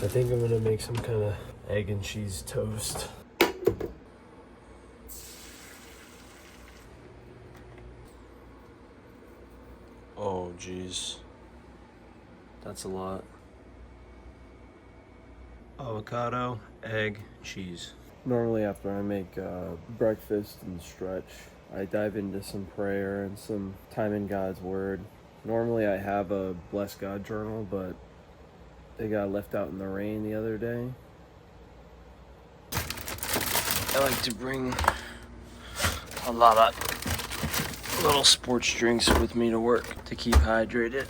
I think I'm gonna make some kind of egg and cheese toast. Oh, geez. That's a lot. Avocado, egg, cheese. Normally after I make breakfast and stretch, I dive into some prayer and some time in God's Word. Normally I have a Bless God journal, but they got left out in the rain the other day. I like to bring a lot of little sports drinks with me to work to keep hydrated.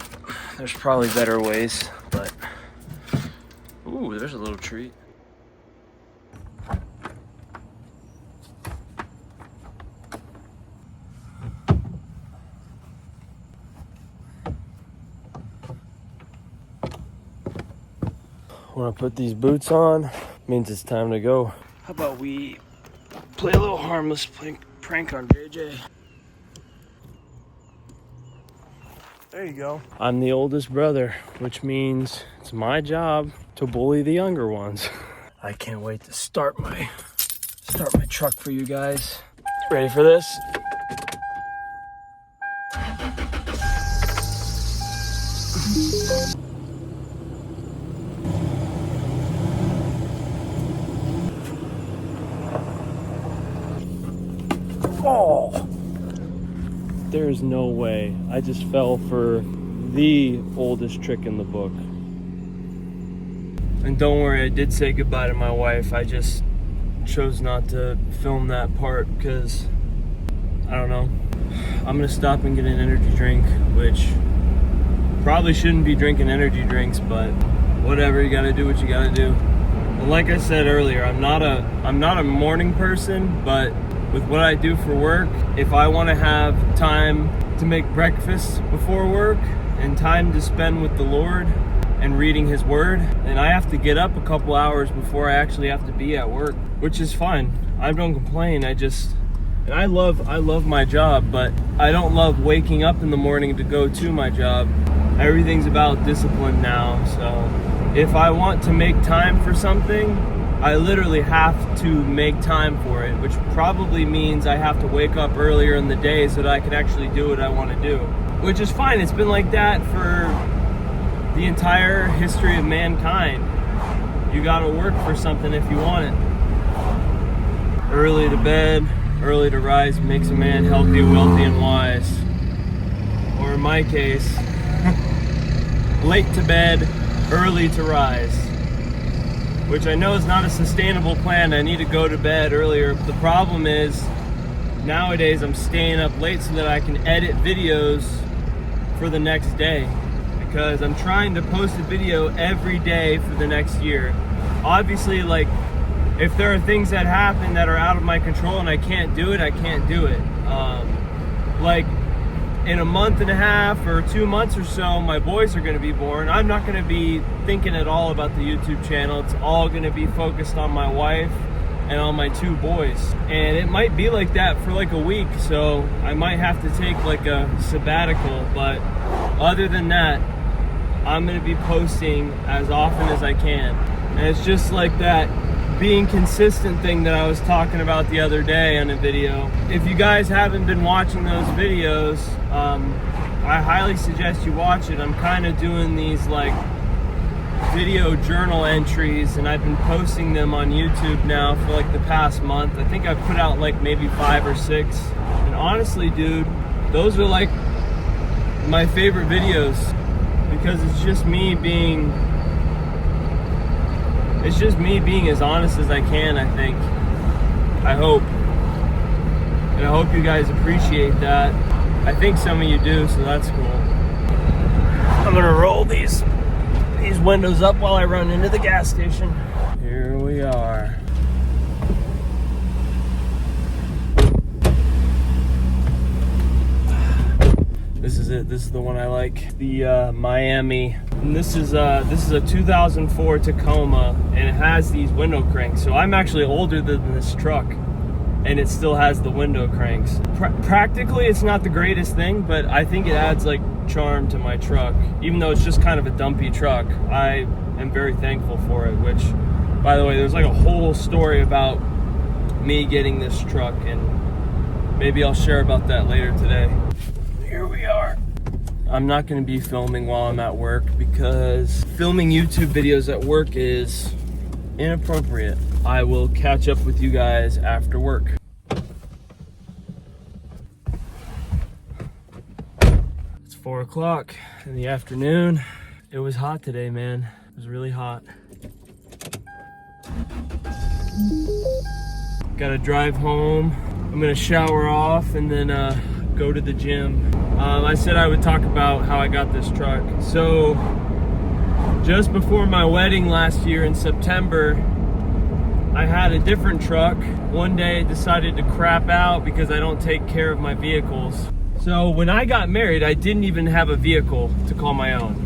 There's probably better ways, but ooh, there's a little treat. When I put these boots on, means it's time to go. How about we play a little harmless prank on JJ? There you go. I'm the oldest brother, which means it's my job to bully the younger ones. I can't wait to start my truck for you guys. Ready for this? Oh! There's no way. I just fell for the oldest trick in the book. And don't worry, I did say goodbye to my wife. I just chose not to film that part because, I don't know. I'm gonna stop and get an energy drink, which probably shouldn't be drinking energy drinks, but whatever, you gotta do what you gotta do. And like I said earlier, I'm not a morning person, but with what I do for work, if I want to have time to make breakfast before work and time to spend with the Lord and reading His Word, then I have to get up a couple hours before I actually have to be at work, which is fine. I don't complain. And I love my job, but I don't love waking up in the morning to go to my job. Everything's about discipline now, so if I want to make time for something, I literally have to make time for it, which probably means I have to wake up earlier in the day so that I can actually do what I want to do, which is fine. It's been like that for the entire history of mankind. You got to work for something if you want it. Early to bed, early to rise makes a man healthy, wealthy, and wise. Or in my case, late to bed, early to rise. Which I know is not a sustainable plan. I need to go to bed earlier. The problem is, nowadays I'm staying up late so that I can edit videos for the next day. Because I'm trying to post a video every day for the next year. Obviously, like, if there are things that happen that are out of my control and I can't do it, I can't do it. Like, in a month and a half or 2 months or so, my boys are going to be born. I'm not going to be thinking at all about the YouTube channel. It's all going to be focused on my wife and on my 2 boys. And it might be like that for like a week, so I might have to take like a sabbatical. But other than that, I'm going to be posting as often as I can. And it's just like that being consistent thing that I was talking about the other day on a video. If you guys haven't been watching those videos, I highly suggest you watch it. I'm kind of doing these like video journal entries, and I've been posting them on YouTube now for like the past month. I think I've put out like maybe 5 or 6. And honestly, dude, those are like my favorite videos because it's just me being as honest as I can, I think. I hope. And I hope you guys appreciate that. I think some of you do, so that's cool. I'm gonna roll these windows up while I run into the gas station. Here we are. This is it. This is the one I like. The Miami. And this is a 2004 Tacoma, and it has these window cranks. So I'm actually older than this truck, and it still has the window cranks. Practically, it's not the greatest thing, but I think it adds like charm to my truck. Even though it's just kind of a dumpy truck, I am very thankful for it, which, by the way, there's like a whole story about me getting this truck, and maybe I'll share about that later today. Here we are. I'm not going to be filming while I'm at work because filming YouTube videos at work is inappropriate. I will catch up with you guys after work. It's 4 o'clock in the afternoon. It was hot today, man. It was really hot. Gotta drive home. I'm gonna shower off and then go to the gym. I said I would talk about how I got this truck. So just before my wedding last year in September, I had a different truck. One day I decided to crap out because I don't take care of my vehicles. So when I got married, I didn't even have a vehicle to call my own.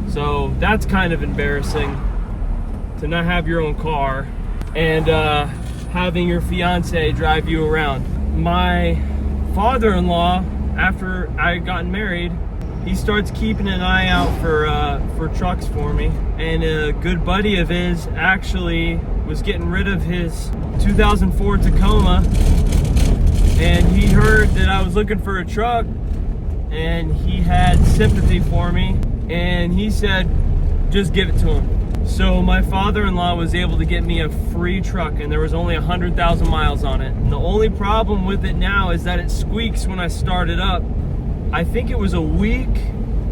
So that's kind of embarrassing to not have your own car and having your fiance drive you around. My father-in-law, after I got married, he starts keeping an eye out for trucks for me. And a good buddy of his actually was getting rid of his 2004 Tacoma, and he heard that I was looking for a truck, and he had sympathy for me, and he said, just give it to him. So my father-in-law was able to get me a free truck, and there was only 100,000 miles on it. And the only problem with it now is that it squeaks when I start it up. I think it was a week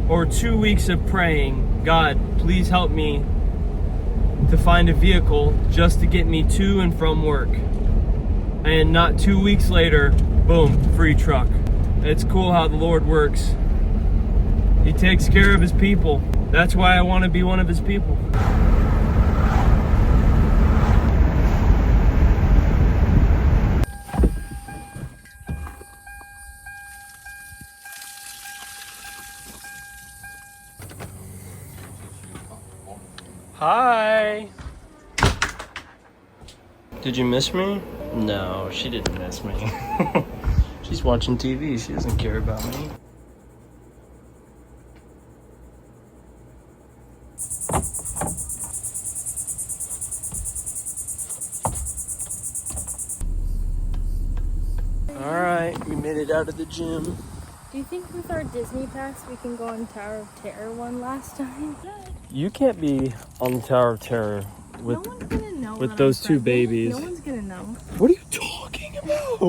or 2 weeks of praying, God, please help me to find a vehicle just to get me to and from work. And not 2 weeks later, boom, free truck. It's cool how the Lord works. He takes care of his people. That's why I want to be one of his people. Hi. Did you miss me? No, she didn't miss me. She's watching TV. She doesn't care about me. All right, we made it out of the gym. Do you think with our Disney pass we can go on Tower of Terror one last time? You can't be on the Tower of Terror with, no one's gonna know with those two babies. No one's gonna know. What are you talking about?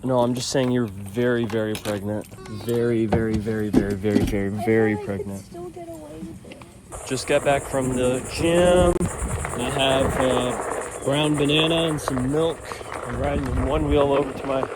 No, I'm just saying you're very, very pregnant. Very, very, very, very, very, very, very pregnant. Still get away with it. Just got back from the gym. I have brown banana and some milk. I'm riding in one wheel over to my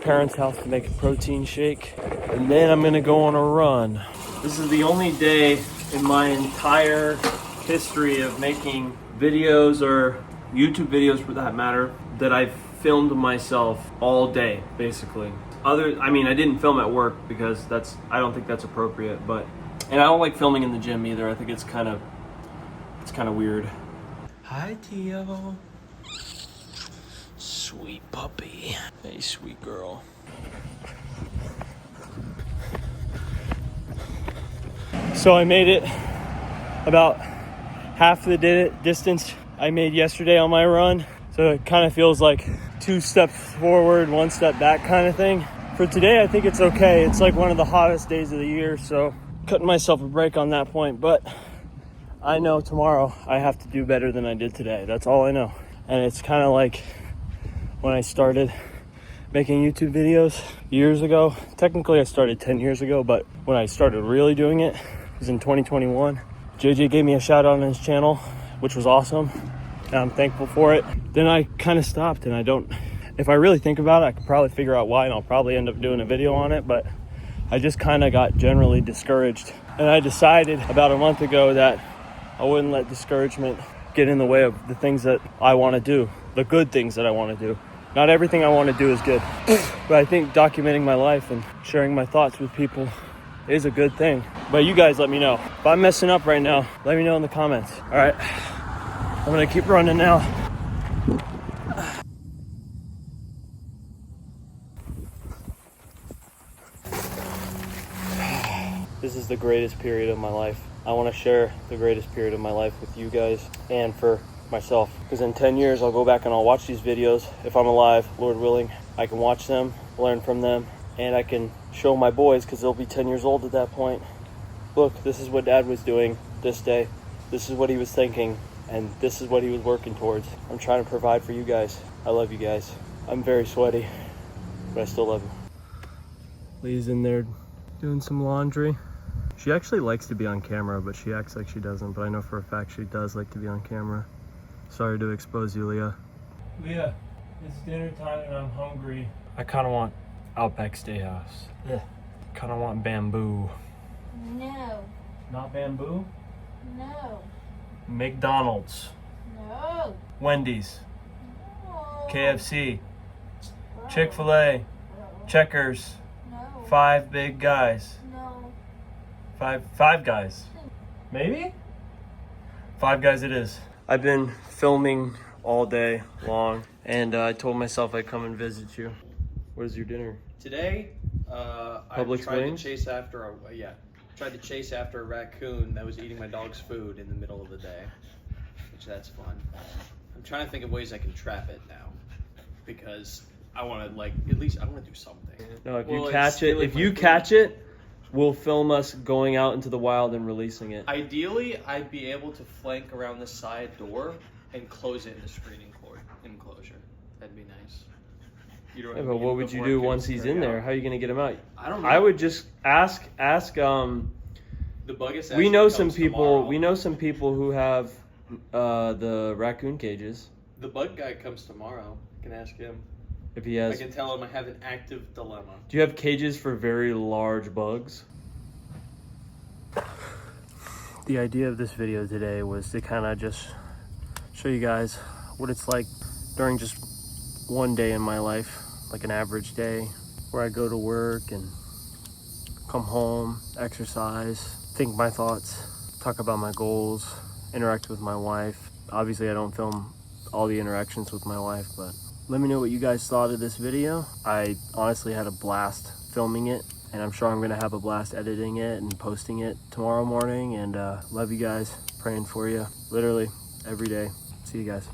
parents' house to make a protein shake. And then I'm gonna go on a run. This is the only day in my entire history of making videos, or YouTube videos for that matter, that I've filmed myself all day, basically. I didn't film at work because I don't think that's appropriate, and I don't like filming in the gym either. I think it's kind of weird. Hi, Tio. Sweet puppy. Hey, sweet girl. So I made it about half of the distance I made yesterday on my run. So it kind of feels like 2 steps forward, 1 step back kind of thing. For today, I think it's okay. It's like one of the hottest days of the year, so cutting myself a break on that point. But I know tomorrow I have to do better than I did today. That's all I know. And it's kind of like when I started making YouTube videos years ago. Technically, I started 10 years ago, but when I started really doing it was in 2021. JJ gave me a shout out on his channel, which was awesome, and I'm thankful for it. Then I kind of stopped, and if I really think about it, I could probably figure out why, and I'll probably end up doing a video on it, but I just kind of got generally discouraged. And I decided about a month ago that I wouldn't let discouragement get in the way of the things that I want to do, the good things that I want to do. Not everything I want to do is good, but I think documenting my life and sharing my thoughts with people is a good thing. But you guys let me know. If I'm messing up right now, let me know in the comments. All right, I'm gonna keep running now. This is the greatest period of my life. I want to share the greatest period of my life with you guys and for myself. Because in 10 years, I'll go back and I'll watch these videos. If I'm alive, Lord willing, I can watch them, learn from them, and I can show my boys, because they'll be 10 years old at that point. Look, this is what Dad was doing this day. This is what he was thinking, and this is what he was working towards. I'm trying to provide for you guys. I love you guys. I'm very sweaty, but I still love you. Lee's in there doing some laundry. She actually likes to be on camera, but she acts like she doesn't. But I know for a fact she does like to be on camera. Sorry to expose you, Leah. Leah, it's dinner time and I'm hungry. I kind of want Outback Steakhouse. Kind of want bamboo. No. Not bamboo? No. McDonald's. No. Wendy's. No. KFC. Chick-fil-A. Checkers. No. Five Big Guys. No. Five Guys. Maybe? Five Guys it is. I've been filming all day long, and I told myself I'd come and visit you. What is your dinner? Today, Publix I tried wings? to chase after a raccoon that was eating my dog's food in the middle of the day, which that's fun. I'm trying to think of ways I can trap it now, because I want to at least I want to do something. No, if Well, you it's catch it, stealing if my you food. catch it, we'll film us going out into the wild and releasing it. Ideally, I'd be able to flank around the side door and close it in the screening enclosure. That'd be nice. You know Yeah, I but mean? what would you Before do it once gets he's in carried there? out. How are you gonna get him out? I don't know. I would just ask. The bug is. We know some people. We know some people who have the raccoon cages. The bug guy comes tomorrow. I can ask him. If he I has, can tell him I have an active dilemma. do you have cages for very large bugs? The idea of this video today was to kind of just show you guys what it's like during just one day in my life, like an average day, where I go to work and come home, exercise, think my thoughts, talk about my goals, interact with my wife. Obviously, I don't film all the interactions with my wife, but let me know what you guys thought of this video. I honestly had a blast filming it, and I'm sure I'm gonna have a blast editing it and posting it tomorrow morning. And love you guys, praying for you literally every day. See you guys.